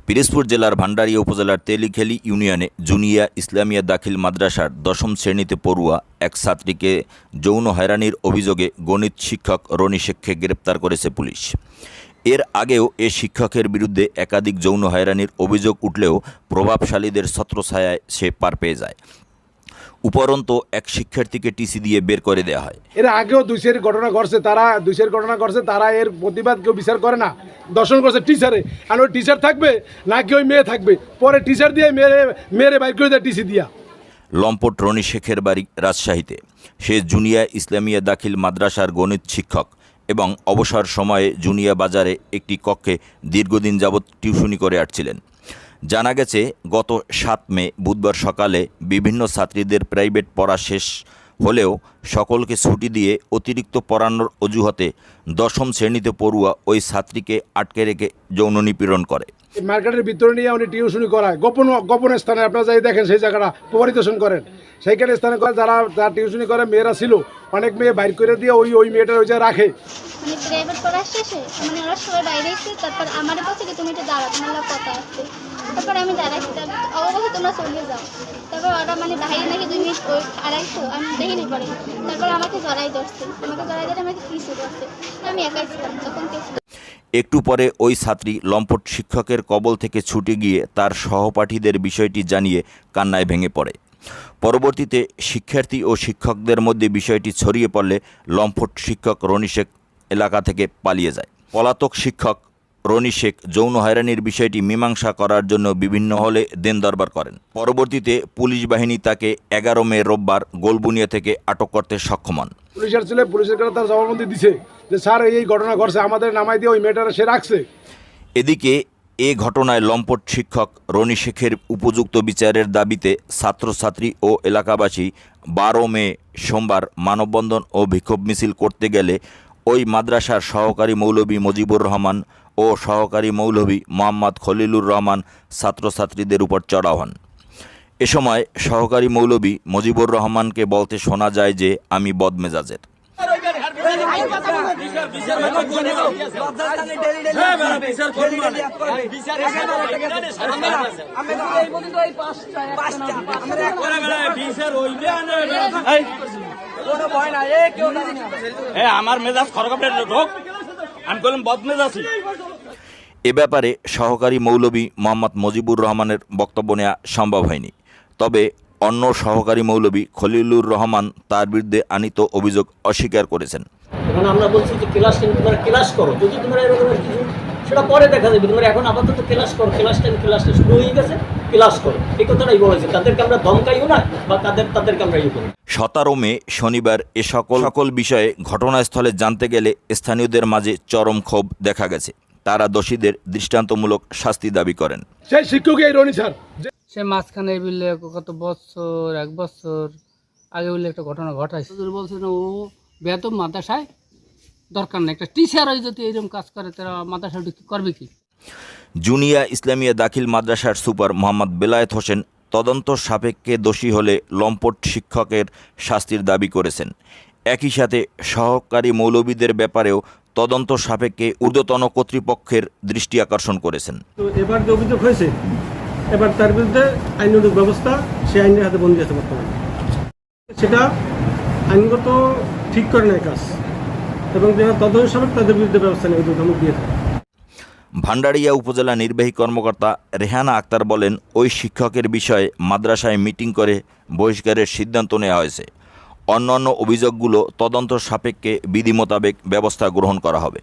পিরোজপুর জেলার ভান্ডারিয়া উপজেলার তেলিখালী ইউনিয়নে জুনিয়া ইসলামিয়া দাখিল মাদ্রাসার দশম শ্রেণীতে পড়ুয়া এক ছাত্রীকে যৌন হয়রানির অভিযোগে গণিত শিক্ষক রনি শেখকে গ্রেপ্তার করেছে পুলিশ। এর আগেও এ শিক্ষকের বিরুদ্ধে একাধিক যৌন হয়রানির অভিযোগ উঠলেও প্রভাবশালীদের ছত্রছায়ায় সে পার পেয়ে যায়। উপরন্তু এক শিক্ষার্থীকে টিসি দিয়ে বের করে দেওয়া হয়। এর আগেও দুইশের ঘটনা ঘটছে, তারা এর প্রতিবাদ কেউ বিচার করে না। দর্শন করছে টিচারে, আর ওই টিচার থাকবে নাকি ওই মেয়ে থাকবে, পরে টিচার দিয়ে মেয়েরে বাইর করে দেয় টিসি দিয়া। লম্পট রনি শেখের বাড়ি রাজশাহীতে। সে জুনিয়া ইসলামিয়া দাখিল মাদ্রাসার গণিত শিক্ষক এবং অবসর সময়ে জুনিয়া বাজারে একটি কক্ষে দীর্ঘদিন যাবৎ টিউশনি করে আসছিলেন। জানা গেছে গত 7 মে বুধবার সকালে বিভিন্ন ছাত্রীদের প্রাইভেট পড়া শেষ হলেও সকলকে ছুটি দিয়ে অতিরিক্ত পড়ানোর অজুহাতে দশম শ্রেণীতে পড়ুয়া ওই ছাত্রীকে আটকে রেখে যৌন নিপীড়ন করে। মার্কেটের ভিতরে নিয়ে উনি টিউশনি করায় গোপন স্থানে, আপনারা যাই দেখেন সেই জায়গাটা পরিদর্শন করেন, সেইখানে স্থানে যারা টিউশনি করে মেয়েরা ছিল, অনেক মেয়ে বাইর করে দিয়ে ওই মেয়েটার ওই জায়গায় রাখে। মানে প্রাইভেট পড়া শেষে মানে ওরা সবাই বাইরে এসে তারপর আমার কাছে কি তুমি একটু দাঁড়াও, তোমার লোক কথা আসছে। তারপর আমি দাঁড়াচ্ছি, অবশ্যই তোমরা চলে যাও। তারপর ওরা মানে বাইরে নাকি 2 মিনিট আড়াইশো আমি দেখিনি পরে। তারপর আমাকে জড়াই ধরছে, আমাকে কিছু করছে, আমি একাই ছিলাম তখন। একটু পরে ওই ছাত্রী লম্পট শিক্ষকের কবল থেকে ছুটে গিয়ে তার সহপাঠীদের বিষয়টি জানিয়ে কান্নায় ভেঙে পড়ে। পরবর্তীতে শিক্ষার্থী ও শিক্ষকদের মধ্যে বিষয়টি ছড়িয়ে পড়লে লম্পট শিক্ষক রনি শেখ এলাকা থেকে পালিয়ে যায়। পলাতক শিক্ষক রনি শেখ যৌন হয়রানির বিষয়টি মীমাংসা করার জন্য বিভিন্ন হলে দেন দরবার করেন। পরবর্তীতে পুলিশ বাহিনী তাকে 11 মে রোববার গোলবুনিয়া থেকে আটক করতে সক্ষম হন। পুলিশের কাছে তার জবানবন্দি দিছে যে স্যার এই ঘটনা ঘটছে, আমাদের নামাই দিয়ে ওই মেয়েটারে সে রাখছে। এদিকে এ ঘটনায় লম্পট শিক্ষক রনি শেখের উপযুক্ত বিচারের দাবিতে ছাত্রছাত্রী ও এলাকাবাসী 12 মে সোমবার মানববন্ধন ও বিক্ষোভ মিছিল করতে গেলে ওই মাদ্রাসার সহকারী মৌলভী মুজিবুর রহমান ও সহকারী মৌলভী মোহাম্মদ খলিলুর রহমান ছাত্রছাত্রীদের উপর চড়াও হন। এ সময় সহকারী মৌলভী মুজিবুর রহমানকে বলতে শোনা যায় যে আমি বদমেজাজের। আমার মেজাজ খরগপ আমি বললাম বদমেজাজি। এ ব্যাপারে সহকারী মৌলভী মোহাম্মদ মুজিবুর রহমানের বক্তব্য নেওয়া সম্ভব হয়নি। তবে অন্য সহকারী মৌলভী খলিলুর রহমান তার বিরুদ্ধে আনিত অভিযোগ অস্বীকার করেছেন। এখন আমরা বলছি যে তোমরা ক্লাস করো, যদি তোমরা এরকম কিছু সেটা পরে দেখা যাবে, তোমরা এখন আপাতত ক্লাস করো, ক্লাসটা শুরু হয়ে গেছে, ক্লাস করো, এই কথাটাই বলেছে। তাদেরকে আমরা ধমকাইও না বা তাদেরকে আমরা ইয়ে করি। 17 মে শনিবার এ সকল বিষয়ে ঘটনাস্থলে জানতে গেলে স্থানীয়দের মাঝে চরম ক্ষোভ দেখা গেছে। তারা দোষীদের দৃষ্টান্তমূলক শাস্তি দাবি করেন। সেই শিক্ষক এই রনি স্যার, সে মাঝখানে বললে কত বছর 1 বছর আগে বললে একটা ঘটনা ঘটাইছে, বলছে না ও বেতন মাদ্রাসায় দরকার নেই, একটা টিচার হয়ে যদি এরকম কাজ করে তারা মাদ্রাসাটা করবে কি? জুনিয়া ইসলামিয়া দাখিল মাদ্রাসার সুপার মোহাম্মদ বেলায়েত হোসেন তদন্ত সাপেক্ষে দোষী হলে লম্পট শিক্ষকের শাস্তির দাবি করেছেন। একই সাথে সহকারী মৌলভীদের ব্যাপারেও তদন্ত সাপেক্ষে ঊর্ধ্বতন কর্তৃপক্ষের দৃষ্টি আকর্ষণ করেছেন। তো এবার যে অভিযোগ হয়েছে, এবার তার বিরুদ্ধে আইনানুগ ব্যবস্থা, সে আইনের হাতে বন্দী আছে বর্তমানে। সেটা আইনগত ঠিক করে নেয় কাজ, এবং যারা তদন্ত সাপেক্ষ তাদের বিরুদ্ধে ব্যবস্থা নেবে, ধমক দিয়ে থাকে। ভান্ডারিয়া উপজেলা নির্বাহী কর্মকর্তা রেহানা আক্তার বলেন, ওই শিক্ষকের বিষয়ে মাদ্রাসায় মিটিং করে বহিষ্কারের সিদ্ধান্ত নেওয়া হয়েছে। অন্যান্য অভিযোগগুলো তদন্ত সাপেক্ষে বিধি মোতাবেক ব্যবস্থা গ্রহণ করা হবে।